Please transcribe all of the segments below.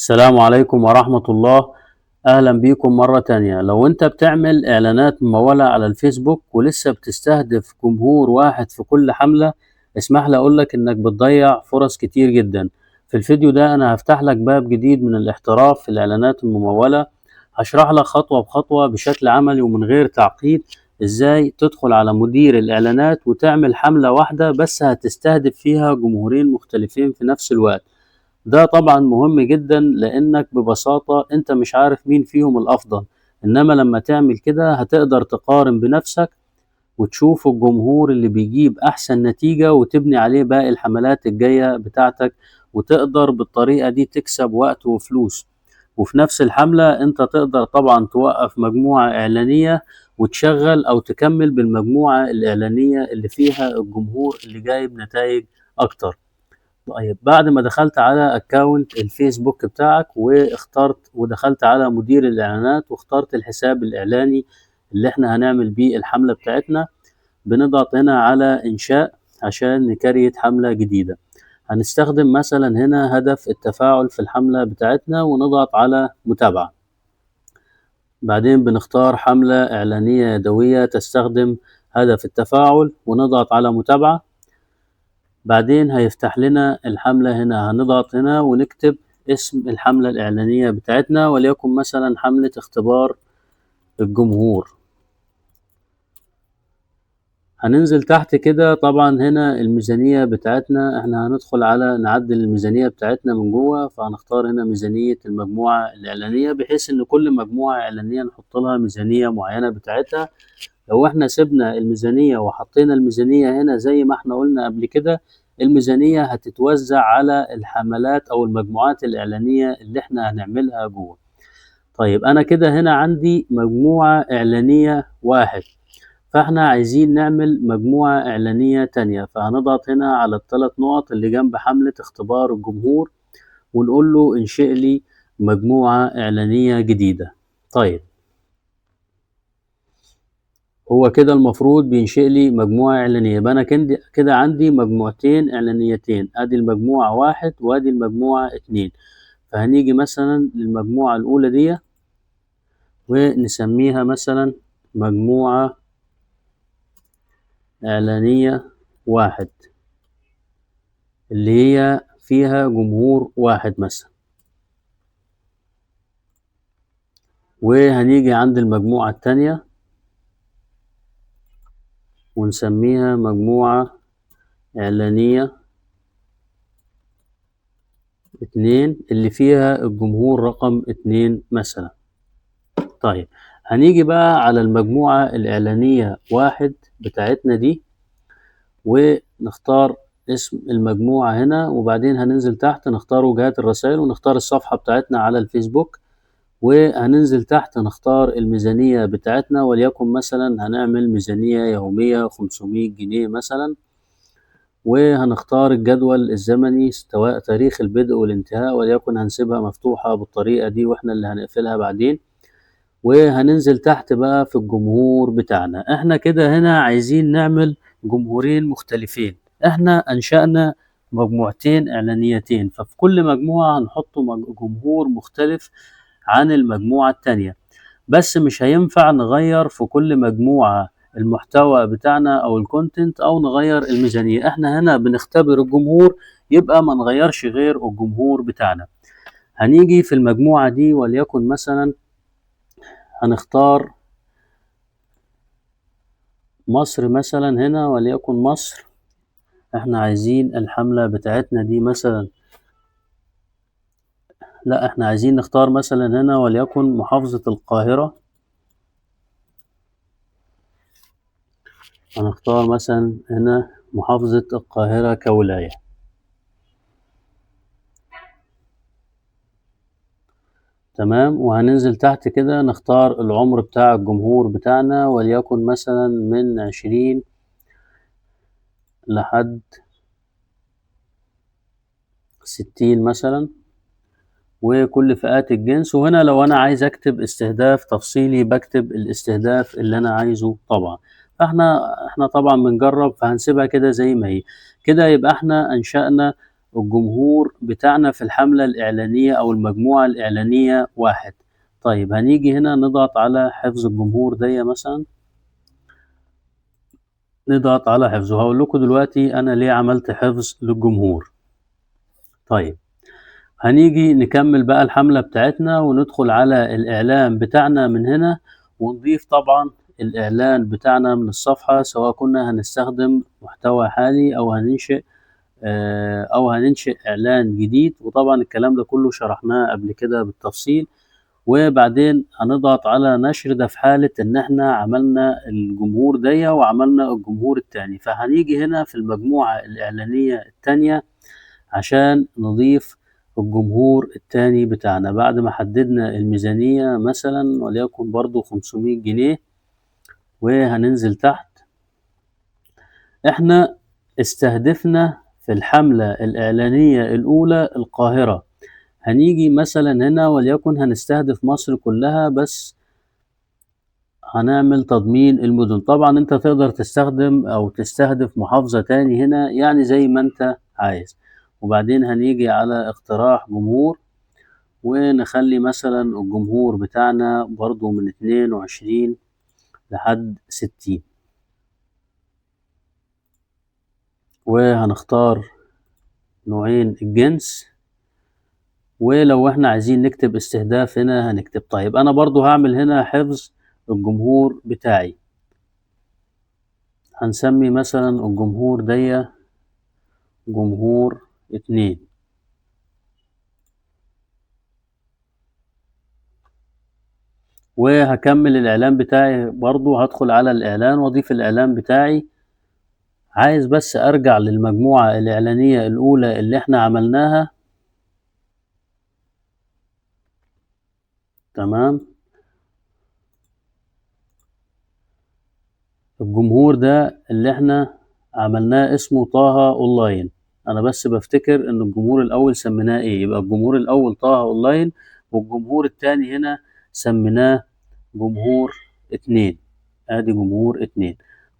السلام عليكم ورحمة الله. أهلا بيكم مرة تانية. لو أنت بتعمل إعلانات ممولة على الفيسبوك ولسه بتستهدف جمهور واحد في كل حملة، اسمح لي أقولك إنك بتضيع فرص كتير جدا. في الفيديو ده أنا هفتح لك باب جديد من الاحتراف في الإعلانات الممولة. هشرح لك خطوة بخطوة بشكل عملي ومن غير تعقيد إزاي تدخل على مدير الإعلانات وتعمل حملة واحدة بس هتستهدف فيها جمهورين مختلفين في نفس الوقت. ده طبعا مهم جدا لانك ببساطة انت مش عارف مين فيهم الافضل، انما لما تعمل كده هتقدر تقارن بنفسك وتشوف الجمهور اللي بيجيب احسن نتيجة وتبني عليه باقي الحملات الجاية بتاعتك، وتقدر بالطريقة دي تكسب وقت وفلوس. وفي نفس الحملة انت تقدر طبعا توقف مجموعة اعلانية وتشغل او تكمل بالمجموعة الاعلانية اللي فيها الجمهور اللي جايب نتائج اكتر. طيب بعد ما دخلت على اكونت الفيسبوك بتاعك واخترت ودخلت على مدير الاعلانات واخترت الحساب الاعلاني اللي احنا هنعمل بيه الحملة بتاعتنا، بنضغط هنا على انشاء عشان نكريت حملة جديدة. هنستخدم مثلا هنا هدف التفاعل في الحملة بتاعتنا ونضغط على متابعة. بعدين بنختار حملة اعلانية يدوية تستخدم هدف التفاعل ونضغط على متابعة. بعدين هيفتح لنا الحملة هنا، هنضغط هنا ونكتب اسم الحملة الإعلانية بتاعتنا وليكن مثلا حملة اختبار الجمهور. هننزل تحت كده طبعا هنا الميزانية بتاعتنا، احنا هندخل على نعدل الميزانية بتاعتنا من جوه، فهنختار هنا ميزانية المجموعة الإعلانية بحيث ان كل مجموعة إعلانية نحط لها ميزانية معينة بتاعتها. لو احنا سيبنا الميزانية وحطينا الميزانية هنا زي ما احنا قلنا قبل كده، الميزانية هتتوزع على الحملات او المجموعات الاعلانية اللي احنا هنعملها جوه. طيب انا كده هنا عندي مجموعة اعلانية واحد، فاحنا عايزين نعمل مجموعة اعلانية تانية، فهنضغط هنا على الثلاث نقط اللي جنب حملة اختبار الجمهور ونقول له انشئ لي مجموعة اعلانية جديدة. طيب هو كده المفروض بينشئ لي مجموعة إعلانية، يبقى أنا كده عندي مجموعتين إعلانيتين، أدي المجموعة واحد وأدي المجموعة اتنين. فهنيجي مثلا للمجموعة الأولى دي ونسميها مثلا مجموعة إعلانية واحد اللي هي فيها جمهور واحد مثلا. وهنيجي عند المجموعة التانية ونسميها مجموعة إعلانية اتنين اللي فيها الجمهور رقم اتنين مثلا. طيب هنيجي بقى على المجموعة الإعلانية واحد بتاعتنا دي ونختار اسم المجموعة هنا، وبعدين هننزل تحت نختار وجهات الرسائل ونختار الصفحة بتاعتنا على الفيسبوك، وهننزل تحت نختار الميزانية بتاعتنا وليكن مثلا هنعمل ميزانية يومية 500 جنيه مثلا. وهنختار الجدول الزمني سواء تاريخ البدء والانتهاء وليكن هنسيبها مفتوحة بالطريقة دي واحنا اللي هنقفلها بعدين. وهننزل تحت بقى في الجمهور بتاعنا، احنا كده هنا عايزين نعمل جمهورين مختلفين. احنا انشأنا مجموعتين اعلانيتين، ففي كل مجموعة هنحط جمهور مختلف عن المجموعة التانية، بس مش هينفع نغير في كل مجموعة المحتوى بتاعنا او الكونتنت او نغير الميزانية. احنا هنا بنختبر الجمهور، يبقى ما نغيرش غير الجمهور بتاعنا. هنيجي في المجموعة دي وليكن مثلا هنختار مصر مثلا هنا وليكن مصر. احنا عايزين الحملة بتاعتنا دي مثلا، لا احنا عايزين نختار مثلا هنا وليكن محافظة القاهرة. هنختار مثلا هنا محافظة القاهرة كولاية. تمام. وهننزل تحت كده نختار العمر بتاع الجمهور بتاعنا وليكن مثلا من 20 لحد 60 مثلا، وكل فئات الجنس. وهنا لو انا عايز اكتب استهداف تفصيلي بكتب الاستهداف اللي انا عايزه طبعا. فاحنا طبعا بنجرب فهنسيبها كده زي ما هي كده. يبقى احنا انشأنا الجمهور بتاعنا في الحملة الإعلانية أو المجموعة الإعلانية 1. طيب هنيجي هنا نضغط على حفظ الجمهور دي مثلا، نضغط على حفظه. هقول لكم دلوقتي أنا ليه عملت حفظ للجمهور. طيب هنيجي نكمل بقى الحملة بتاعتنا وندخل على الإعلان بتاعنا من هنا، ونضيف طبعا الإعلان بتاعنا من الصفحة، سواء كنا هنستخدم محتوى حالي أو هننشئ إعلان جديد. وطبعا الكلام ده كله شرحناه قبل كده بالتفصيل. وبعدين هنضغط على نشر، ده في حالة إن إحنا عملنا الجمهور دي وعملنا الجمهور التاني. فهنيجي هنا في المجموعة الإعلانية التانية عشان نضيف الجمهور التاني بتاعنا بعد ما حددنا الميزانية مثلا وليكن برضو 500 جنيه. وهننزل تحت، احنا استهدفنا في الحملة الإعلانية الأولى القاهرة، هنيجي مثلا هنا وليكن هنستهدف مصر كلها، بس هنعمل تضمين المدن. طبعا انت تقدر تستخدم او تستهدف محافظة تاني هنا، يعني زي ما انت عايز. وبعدين هنيجي على اقتراح جمهور، ونخلي مثلا الجمهور بتاعنا برضو من 22 لحد 60. وهنختار نوعين الجنس، ولو احنا عايزين نكتب استهداف هنا هنكتب. طيب انا برضو هعمل هنا حفظ الجمهور بتاعي، هنسمي مثلا الجمهور دي جمهور 2. وهكمل الاعلان بتاعي برضو، هدخل على الاعلان واضيف الاعلان بتاعي. عايز بس ارجع للمجموعة الاعلانية الاولى اللي احنا عملناها. تمام، الجمهور ده اللي احنا عملناه اسمه طه اونلاين. انا بس بفتكر ان الجمهور الاول سميناه ايه، يبقى الجمهور الاول طه اونلاين، والجمهور التاني هنا سميناه جمهور 2. ادي جمهور 2.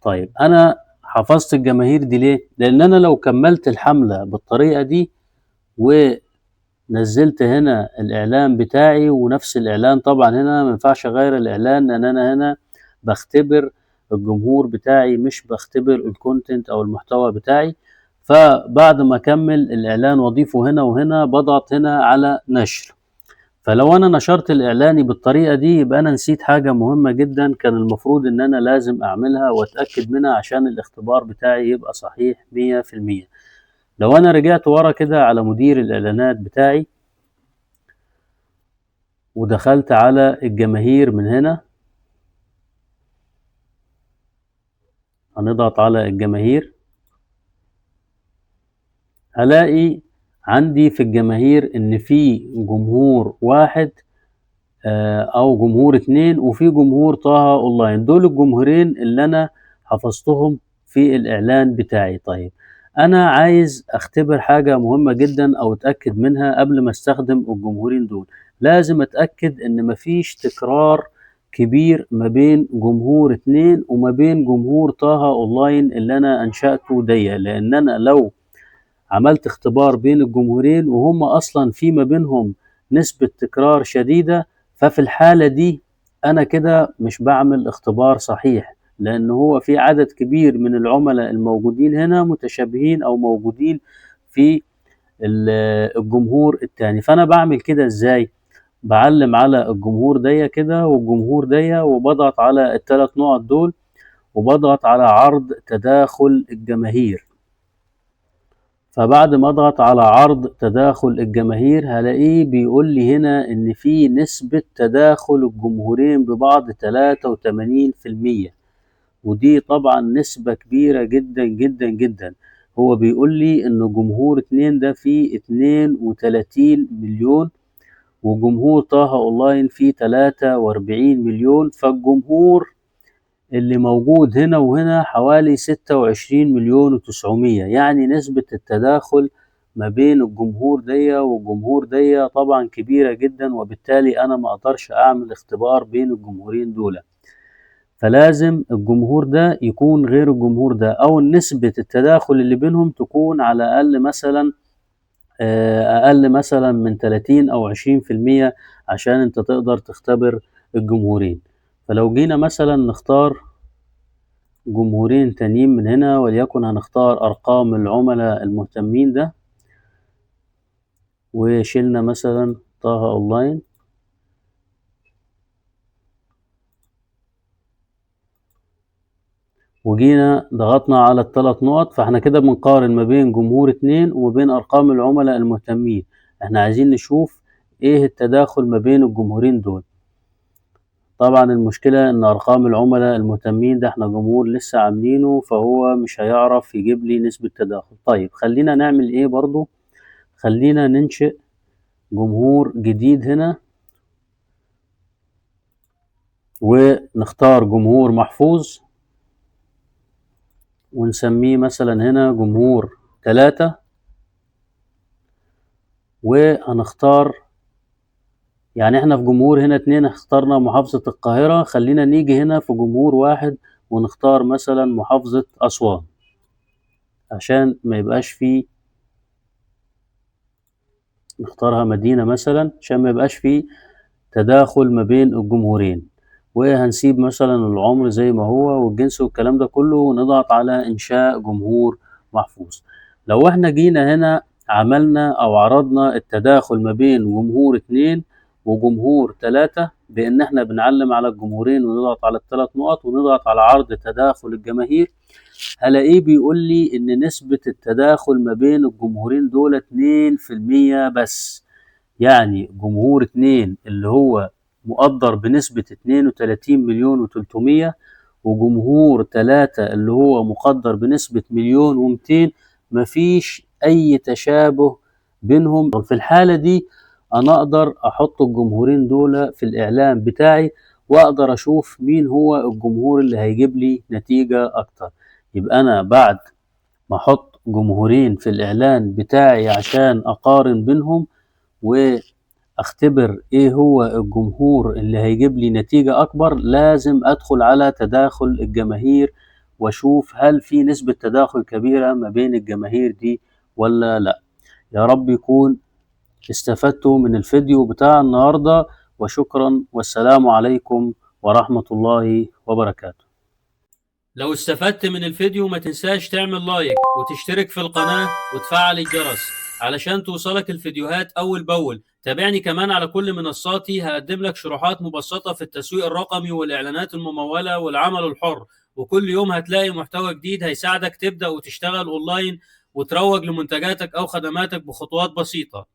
طيب انا حفظت الجماهير دي ليه؟ لان انا لو كملت الحملة بالطريقة دي ونزلت هنا الاعلان بتاعي ونفس الاعلان، طبعا هنا ما ينفعش اغير الاعلان لان انا هنا بختبر الجمهور بتاعي، مش بختبر الكونتنت او المحتوى بتاعي. فبعد ما اكمل الاعلان واضيفه هنا وهنا بضغط هنا على نشر. فلو انا نشرت الاعلاني بالطريقه دي يبقى انا نسيت حاجه مهمه جدا كان المفروض ان انا لازم اعملها واتاكد منها عشان الاختبار بتاعي يبقى صحيح 100%. لو انا رجعت ورا كده على مدير الاعلانات بتاعي ودخلت على الجماهير من هنا، هنضغط على الجماهير، هلاقي عندي في الجماهير ان في جمهور 1 او جمهور 2 وفي جمهور طه اونلاين. دول الجمهورين اللي انا حفظتهم في الاعلان بتاعي. طيب انا عايز اختبر حاجة مهمة جدا او اتأكد منها قبل ما استخدم الجمهورين دول. لازم اتأكد ان مفيش تكرار كبير ما بين جمهور 2 وما بين جمهور طه اونلاين اللي انا انشأته دي، لان انا لو عملت اختبار بين الجمهورين وهم اصلا في ما بينهم نسبة تكرار شديدة، ففي الحالة دي انا كده مش بعمل اختبار صحيح، لان هو في عدد كبير من العملاء الموجودين هنا متشابهين او موجودين في الجمهور التاني. فانا بعمل كده ازاي؟ بعلم على الجمهور دي كده والجمهور دي، وبضغط على الثلاث نقط دول وبضغط على عرض تداخل الجماهير. فبعد ما اضغط على عرض تداخل الجماهير هلاقيه بيقول لي هنا ان في نسبة تداخل الجمهورين ببعض 83%، ودي طبعا نسبة كبيرة جدا جدا جدا. هو بيقول لي ان جمهور 2 ده فيه 32 مليون وجمهور طه اونلاين فيه 43 مليون، فالجمهور اللي موجود هنا وهنا حوالي 26 مليون و900. يعني نسبة التداخل ما بين الجمهور دي والجمهور دي طبعا كبيرة جدا، وبالتالي أنا ما أقدرش أعمل اختبار بين الجمهورين دول. فلازم الجمهور ده يكون غير الجمهور ده، أو نسبة التداخل اللي بينهم تكون على الأقل مثلا أقل مثلا من 30 أو 20% عشان أنت تقدر تختبر الجمهورين. فلو جينا مثلا نختار جمهورين تانيين من هنا، وليكن هنختار أرقام العملاء المهتمين ده، وشيلنا مثلا طه أونلاين، وجينا ضغطنا على ال3 نقط. فاحنا كده بنقارن ما بين جمهور 2 وما بين أرقام العملاء المهتمين. احنا عايزين نشوف ايه التداخل ما بين الجمهورين دول. طبعا المشكلة ان أرقام العملاء المهتمين ده احنا جمهور لسه عاملينه، فهو مش هيعرف يجيب لي نسبة تداخل. طيب خلينا نعمل ايه برضو، خلينا ننشئ جمهور جديد هنا، ونختار جمهور محفوظ، ونسميه مثلا هنا جمهور 3. وهنختار، يعني احنا في جمهور هنا 2 اخترنا محافظة القاهرة، خلينا نيجي هنا في جمهور 1 ونختار مثلا محافظة أسوان، عشان ما يبقاش فيه، نختارها مدينة مثلا عشان ما يبقاش فيه تداخل ما بين الجمهورين. وهنسيب مثلا العمر زي ما هو والجنس والكلام ده كله، ونضغط على إنشاء جمهور محفوظ. لو احنا جينا هنا عملنا أو عرضنا التداخل ما بين جمهور 2 وجمهور 3 بإن احنا بنعلم على الجمهورين ونضغط على ال3 نقط ونضغط على عرض تداخل الجماهير، هلاقيه بيقول لي إن نسبة التداخل ما بين الجمهورين دول 2% بس. يعني جمهور 2 اللي هو مقدر بنسبة 32,300,000، وجمهور 3 اللي هو مقدر بنسبة 1,200,000. مفيش أي تشابه بينهم. في الحالة دي أنا أقدر أحط الجمهورين دول في الإعلان بتاعي، وأقدر أشوف مين هو الجمهور اللي هيجيب لي نتيجة أكتر. يبقى أنا بعد ما أحط جمهورين في الإعلان بتاعي عشان أقارن بينهم واختبر ايه هو الجمهور اللي هيجيب لي نتيجة اكبر، لازم ادخل على تداخل الجماهير واشوف هل في نسبة تداخل كبيرة ما بين الجماهير دي ولا لا. يا رب يكون استفدتوا من الفيديو بتاع النهاردة، وشكرا، والسلام عليكم ورحمة الله وبركاته. لو استفدت من الفيديو ما تنساش تعمل لايك وتشترك في القناة وتفعل الجرس علشان توصلك الفيديوهات أول بأول. تابعني كمان على كل منصاتي، هقدم لك شروحات مبسطة في التسويق الرقمي والإعلانات الممولة والعمل الحر، وكل يوم هتلاقي محتوى جديد هيساعدك تبدأ وتشتغل أونلاين وتروج لمنتجاتك أو خدماتك بخطوات بسيطة.